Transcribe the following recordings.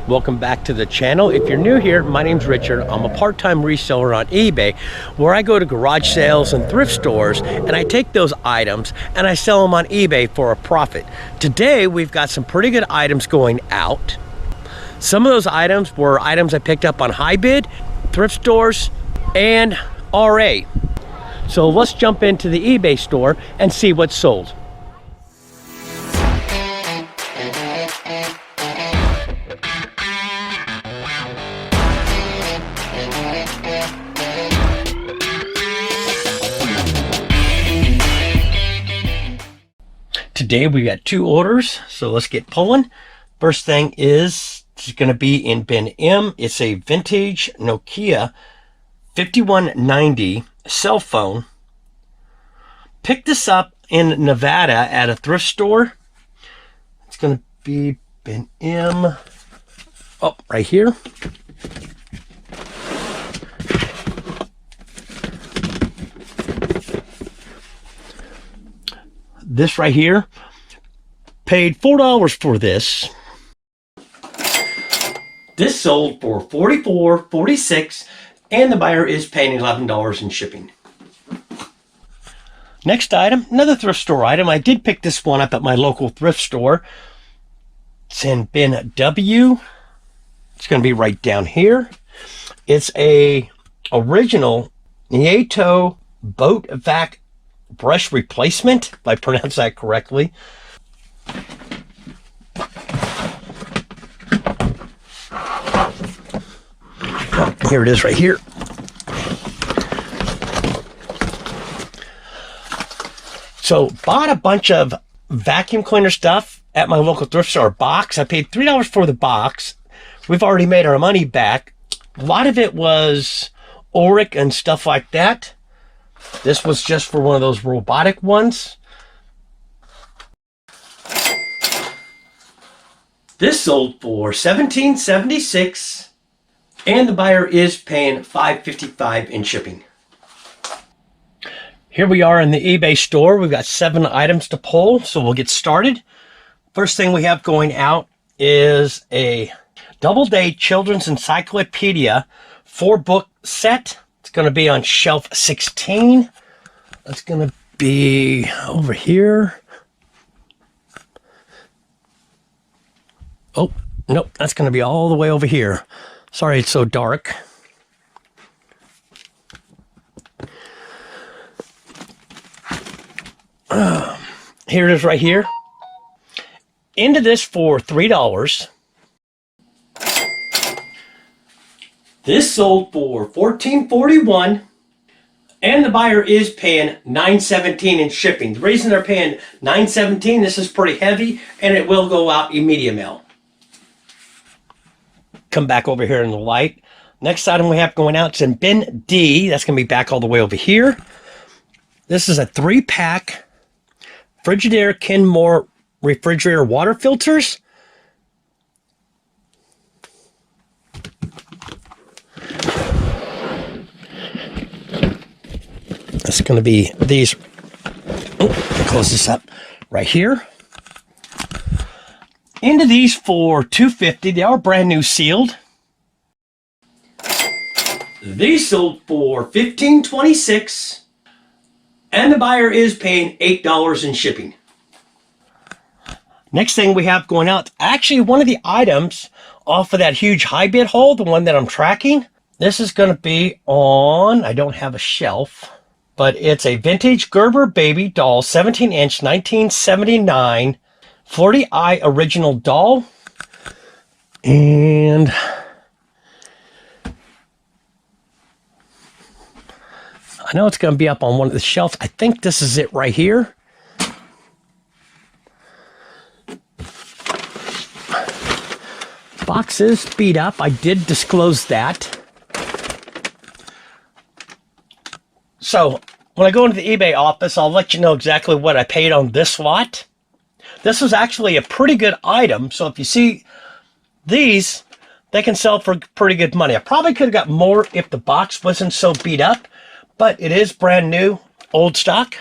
Welcome back to the channel. If you're new here, my name's Richard. I'm a part-time reseller on eBay where I go to garage sales and thrift stores and I take those items and I sell them on eBay for a profit. Today we've got some pretty good items going out. Some of those items were items I picked up on HiBid, thrift stores, and RA. So let's jump into the eBay store and see what's sold. Today we got two orders, so let's get pulling. First thing is going to be in bin M. It's a vintage Nokia 5190 cell phone. Picked this up in Nevada at a thrift store. It's going to be bin M. Oh, right here. This right here, paid $4 for this. This sold for $44.46, and the buyer is paying $11 in shipping. Next item, another thrift store item. I did pick this one up at my local thrift store. It's in bin W. It's going to be right down here. It's a original Nieto boat vac brush replacement, if I pronounce that correctly. Oh, here it is right here. So bought a bunch of vacuum cleaner stuff at my local thrift store box. I paid $3 for the box. We've already made our money back. A lot of it was Oric and stuff like that. This was just for one of those robotic ones. This sold for $17.76, and the buyer is paying $5.55 in shipping. Here we are in the eBay store. We've got 7 items to pull, so we'll get started. First thing we have going out is a Doubleday Children's Encyclopedia 4-book set. It's going to be on shelf 16. That's going to be over here. Oh, nope, that's going to be all the way over here. Sorry it's so dark. Here it is right here. Into this for $3. This sold for $14.41, and the buyer is paying $9.17 in shipping. The reason they're paying $9.17, this is pretty heavy, and it will go out immediate mail. Come back over here in the light. Next item we have going out is in bin D. That's going to be back all the way over here. This is a 3-pack Frigidaire Kenmore refrigerator water filters. It's going to be these. Oh, close this up right here. Into these for $2.50. They are brand new sealed. These sold for $15.26, and the buyer is paying $8 in shipping. Next thing we have going out, actually one of the items off of that huge HiBid haul, the one that I'm tracking. This is going to be on, I don't have a shelf, but it's a vintage Gerber baby doll, 17-inch, 1979, 40i original doll. And I know it's going to be up on one of the shelves. I think this is it right here. Box is beat up. I did disclose that. So when I go into the eBay office, I'll let you know exactly what I paid on this lot. This was actually a pretty good item. So if you see these, they can sell for pretty good money. I probably could have got more if the box wasn't so beat up, but it is brand new, old stock.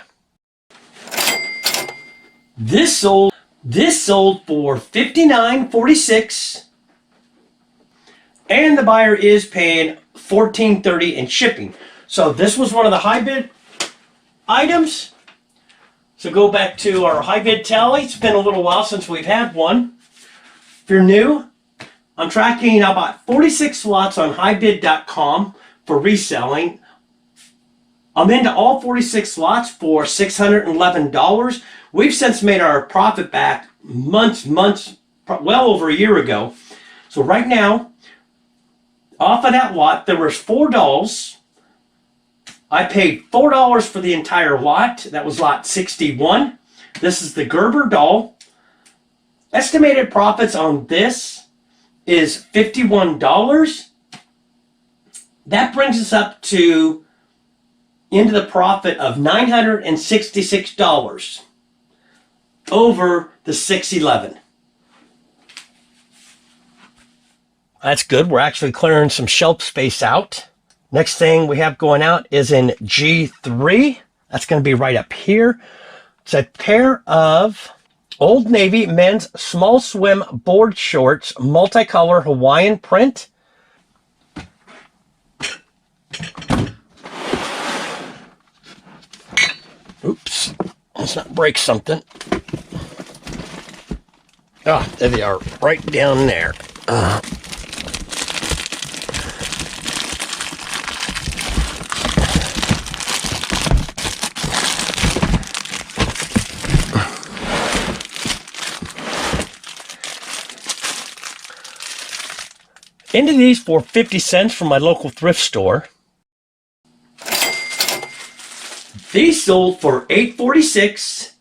This sold for $59.46, and the buyer is paying $14.30 in shipping. So this was one of the high bid items. So go back to our high bid tally. It's been a little while since we've had one. If you're new, I'm tracking about 46 lots on highbid.com for reselling. I'm into all 46 lots for $611. We've since made our profit back months, well over a year ago. So right now, off of that lot, there was 4 dolls. I paid $4 for the entire lot. That was lot 61. This is the Gerber doll. Estimated profits on this is $51. That brings us up to into the profit of $966 over the 611. That's good. We're actually clearing some shelf space out. Next thing we have going out is in G3. That's going to be right up here. It's a pair of Old Navy men's small swim board shorts, multicolor Hawaiian print. Oops, let's not break something. Ah, there they are, right down there. Into these for 50 cents from my local thrift store. These sold for $8.46,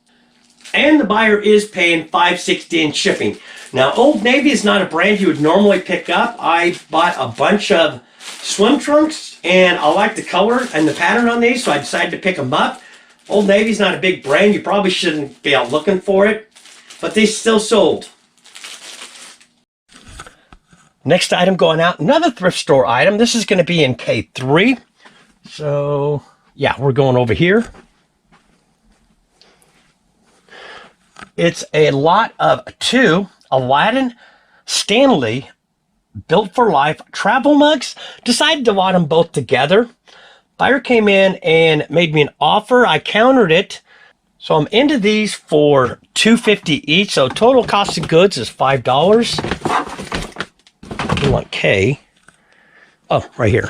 and the buyer is paying $5.60 in shipping. Now, Old Navy is not a brand you would normally pick up. I bought a bunch of swim trunks, and I like the color and the pattern on these, so I decided to pick them up. Old Navy's not a big brand. You probably shouldn't be out looking for it, but they still sold. Next item going out, another thrift store item. This is going to be in K3. So, yeah, we're going over here. It's a lot of 2 Aladdin Stanley Built for Life travel mugs. Decided to lot them both together. Buyer came in and made me an offer. I countered it. So I'm into these for $2.50 each. So total cost of goods is $5. You want K. Oh, right here.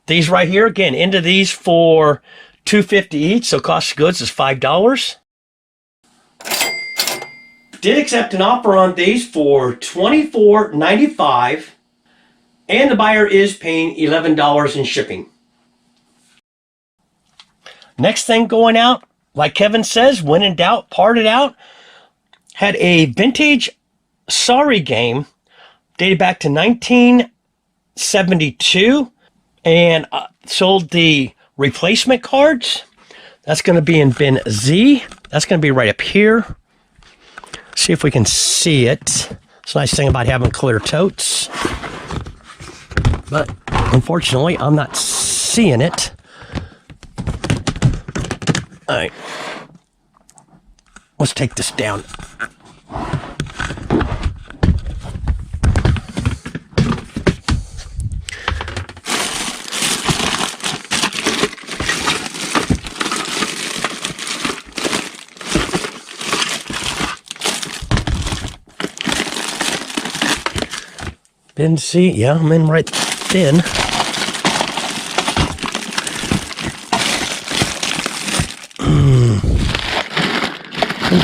These right here, again, into these for $2.50 each, so cost of goods is $5. Did accept an offer on these for $24.95, and the buyer is paying $11 in shipping. Next thing going out, like Kevin says, when in doubt, part it out. Had a vintage Sorry game dated back to 1972 and sold the replacement cards. That's going to be in bin Z. That's going to be right up here. See if we can see it. It's a nice thing about having clear totes. But unfortunately, I'm not seeing it. All right. Let's take this down. Bin C, yeah, I'm in right then.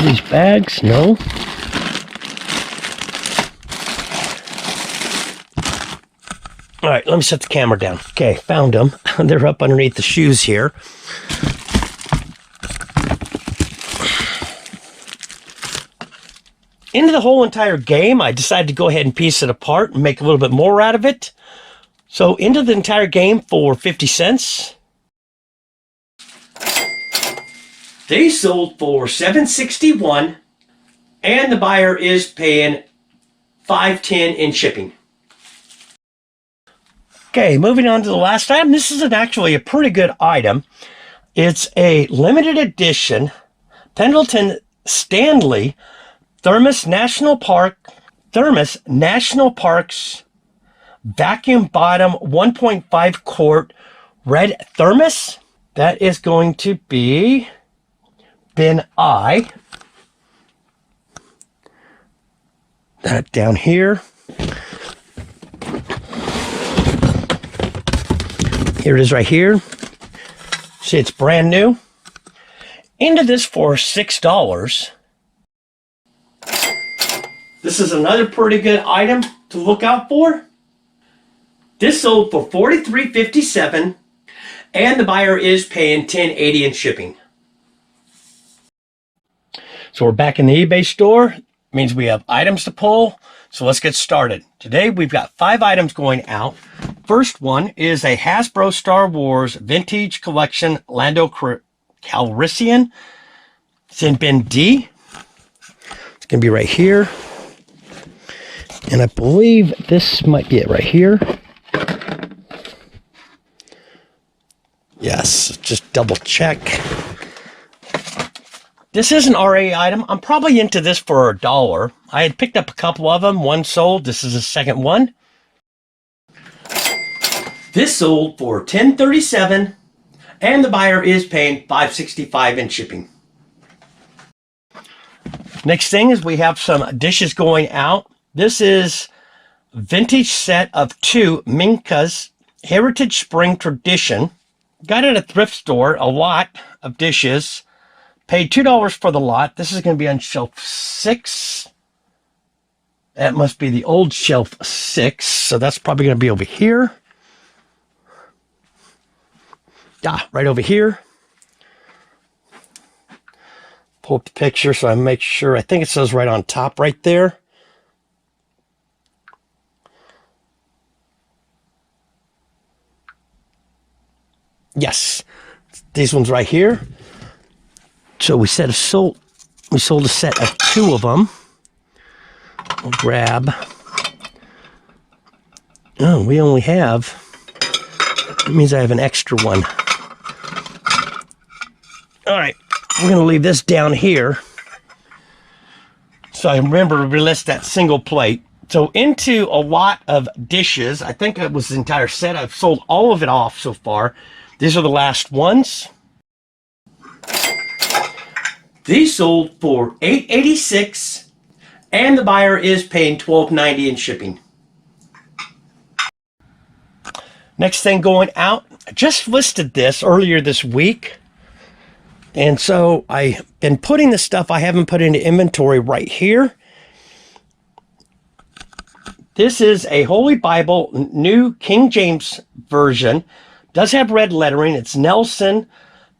These bags, no. All right, let me set the camera down. Okay, found them. They're up underneath the shoes here. Into the whole entire game, I decided to go ahead and piece it apart and make a little bit more out of it. So into the entire game for 50 cents. They sold for $7.61, and the buyer is paying $5.10 in shipping. Okay, moving on to the last item. This is actually a pretty good item. It's a limited edition Pendleton Stanley Thermos National Parks vacuum bottom 1.5 quart red thermos. That is going to be bin I. That down here. Here it is right here. See, it's brand new. Into this for $6. This is another pretty good item to look out for. This sold for $43.57, and the buyer is paying $10.80 in shipping. So we're back in the eBay store. Means we have items to pull. So let's get started. Today we've got 5 items going out. First one is a Hasbro Star Wars Vintage Collection Lando Calrissian. It's in bin D. It's going to be right here. And I believe this might be it right here. Yes, just double check. This is an RA item. I'm probably into this for $1. I had picked up a couple of them. One sold. This is the second one. This sold for $10.37, and the buyer is paying $5.65 in shipping. Next thing is we have some dishes going out. This is a vintage set of 2 Minka's Heritage Spring Tradition. Got it at a thrift store, a lot of dishes. Paid $2 for the lot. This is going to be on shelf 6. That must be the old shelf 6. So that's probably going to be over here. Yeah, right over here. Pull up the picture so I make sure. I think it says right on top right there. Yes, these ones right here. So we sold a set of 2 of them. We'll grab. Oh, we only have. That means I have an extra one. All right, we're going to leave this down here. So I remember to list that single plate. So into a lot of dishes. I think it was the entire set. I've sold all of it off so far. These are the last ones. These sold for $8.86, and the buyer is paying $12.90 in shipping. Next thing going out, I just listed this earlier this week. And so I've been putting the stuff I haven't put into inventory right here. This is a Holy Bible, New King James Version. Does have red lettering. It's Nelson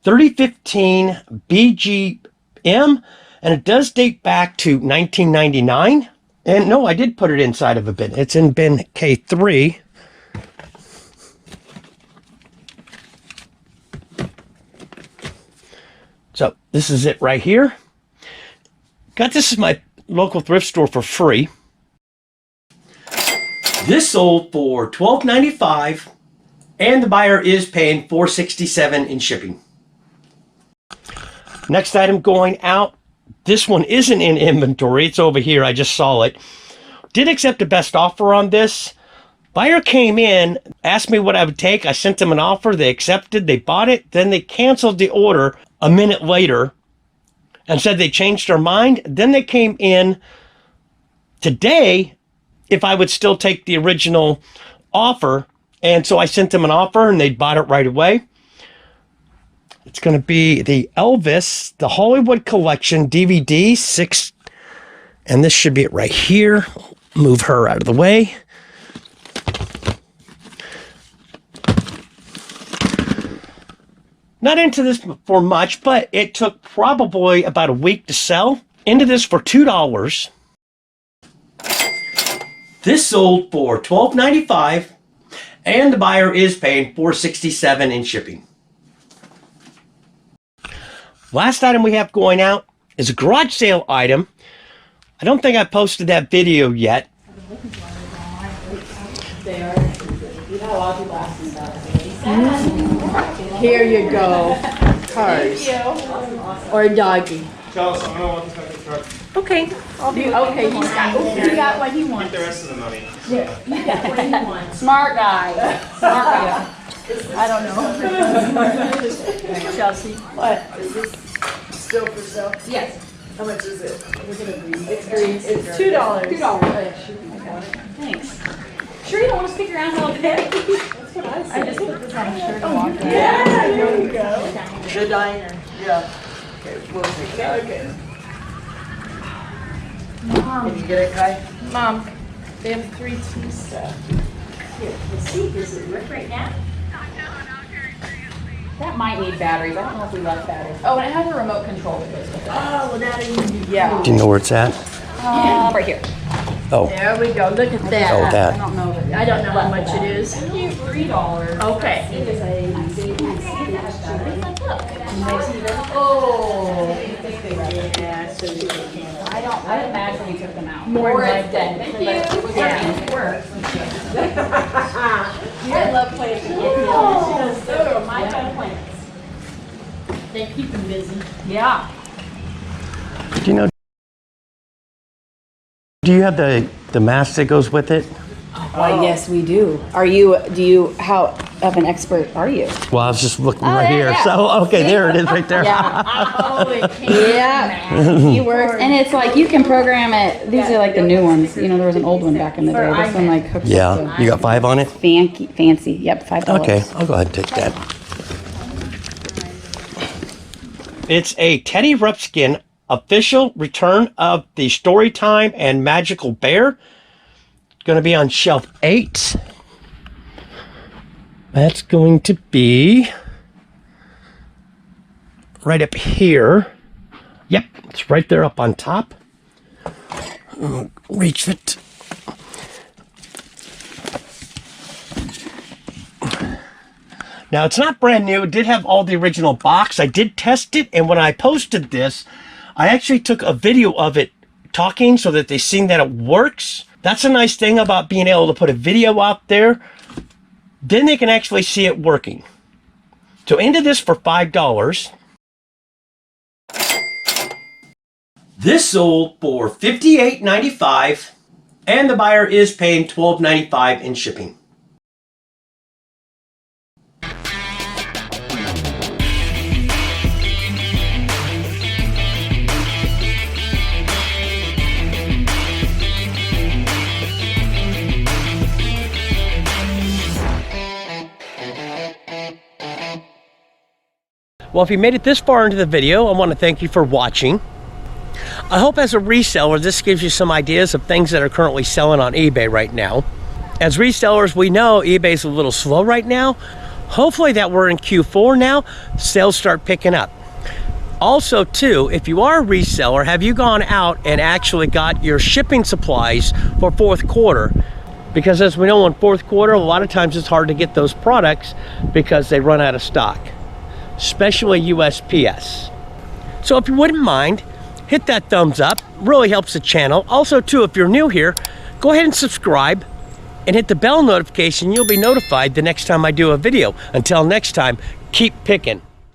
3015 BGM, and it does date back to 1999. And no, I did put it inside of a bin. It's in bin K3. So this is it right here. Got this at my local thrift store for free. This sold for $12.95. And the buyer is paying $4.67 in shipping. Next item going out. This one isn't in inventory. It's over here. I just saw it. Did accept a best offer on this. Buyer came in, asked me what I would take. I sent them an offer. They accepted. They bought it. Then they canceled the order a minute later and said they changed their mind. Then they came in today if I would still take the original offer. And so I sent them an offer and they bought it right away. It's going to be the Elvis, the Hollywood Collection DVD 6. And this should be it right here. Move her out of the way. Not into this for much, but it took probably about a week to sell. Into this for $2. This sold for $12.95. And the buyer is paying $4.67 in shipping. Last item we have going out is a garage sale item. I don't think I posted that video yet. Here you go. Cars. Or a doggy. Dallas, I'm gonna walk this back to the truck. Okay. Okay, he got what he Keep wants. the rest of the money. He got what he wants. Smart guy. Smart guy. I don't know. Chelsea. What? Is this still for sale? Yes. How much is it? It's green. It's $2. $2. Thanks. Sure you don't want to stick around all day? That's what I said. I just put this on a shirt and walked away. Yeah, there you go. The diner. Yeah. Okay, we'll take that. Okay. Mom. Can you get it, Kai? Mom, they have 3 tea stuff. Here, let's see. Does it work right now? That might need batteries. I don't know if we left batteries. Oh, and it has a remote control that goes with it. Oh, well, that is. Yeah. Do you know where it's at? Right here. Oh, There we go. Look at that. oh, I that. don't know. I don't know how much it is. $3. Okay. It is a Oh. Yeah, so you can. I imagine we took them out. More like than- that. Thank you. Yeah. It works. I love playing with kids. Those are my kind of plants. They keep them busy. Yeah. Do you know? Do you have the mask that goes with it? Well, yes, we do. How of an expert are you? Well, I was just looking Oh, right yeah, here. yeah. So, okay, there it is right there. Yeah, he works, and it's like you can program it. These are like the new ones. You know, there was an old one back in the day. This one like hooks up Yeah, you got 5 on it? to fancy. Yep, $5. Okay, I'll go ahead and take that. It's a Teddy Ruxpin official return of the Storytime and Magical Bear. Going to be on shelf 8. That's going to be right up here. Yep, it's right there up on top. Reach it. Now, it's not brand new. It did have all the original box. I did test it, and when I posted this, I actually took a video of it talking so that they seen that it works. That's a nice thing about being able to put a video out there. Then they can actually see it working. So into this for $5. This sold for $58.95, and the buyer is paying $12.95 in shipping. Well, if you made it this far into the video, I want to thank you for watching. I hope as a reseller, this gives you some ideas of things that are currently selling on eBay right now. As resellers, we know eBay's a little slow right now. Hopefully that we're in Q4 now, sales start picking up. Also too, if you are a reseller, have you gone out and actually got your shipping supplies for fourth quarter? Because as we know, in fourth quarter, a lot of times it's hard to get those products because they run out of stock, especially USPS. So if you wouldn't mind, hit that thumbs up, really helps the channel. Also too, if you're new here, go ahead and subscribe and hit the bell notification. You'll be notified the next time I do a video. Until next time, keep picking.